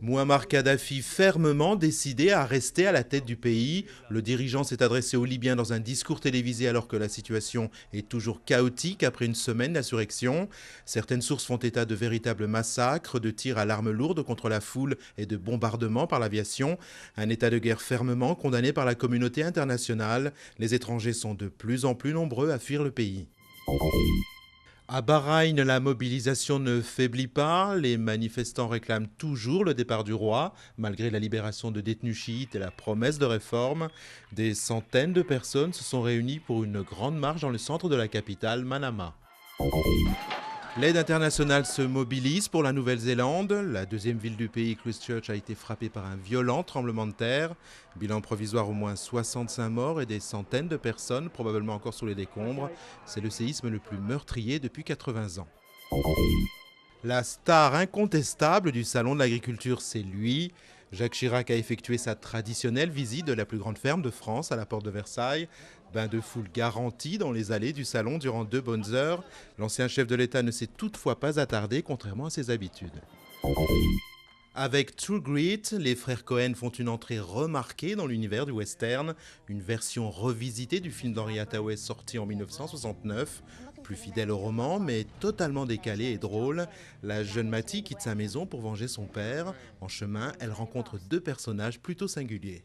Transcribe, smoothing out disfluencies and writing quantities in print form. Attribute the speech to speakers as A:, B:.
A: Mouammar Kadhafi fermement décidé à rester à la tête du pays. Le dirigeant s'est adressé aux Libyens dans un discours télévisé alors que la situation est toujours chaotique après une semaine d'insurrection. Certaines sources font état de véritables massacres, de tirs à l'arme lourde contre la foule et de bombardements par l'aviation. Un état de guerre fermement condamné par la communauté internationale. Les étrangers sont de plus en plus nombreux à fuir le pays. À Bahreïn, la mobilisation ne faiblit pas. Les manifestants réclament toujours le départ du roi, malgré la libération de détenus chiites et la promesse de réforme. Des centaines de personnes se sont réunies pour une grande marche dans le centre de la capitale, Manama. L'aide internationale se mobilise pour la Nouvelle-Zélande. La deuxième ville du pays, Christchurch, a été frappée par un violent tremblement de terre. Bilan provisoire, au moins 65 morts et des centaines de personnes, probablement encore sous les décombres. C'est le séisme le plus meurtrier depuis 80 ans. La star incontestable du Salon de l'Agriculture, c'est lui. Jacques Chirac a effectué sa traditionnelle visite de la plus grande ferme de France à la porte de Versailles. Bain de foule garanti dans les allées du salon durant 2 bonnes heures. L'ancien chef de l'État ne s'est toutefois pas attardé, contrairement à ses habitudes. Avec True Grit, les frères Cohen font une entrée remarquée dans l'univers du western, une version revisitée du film d'Henry Hathaway sorti en 1969. Plus fidèle au roman, mais totalement décalée et drôle, la jeune Mattie quitte sa maison pour venger son père. En chemin, elle rencontre 2 personnages plutôt singuliers.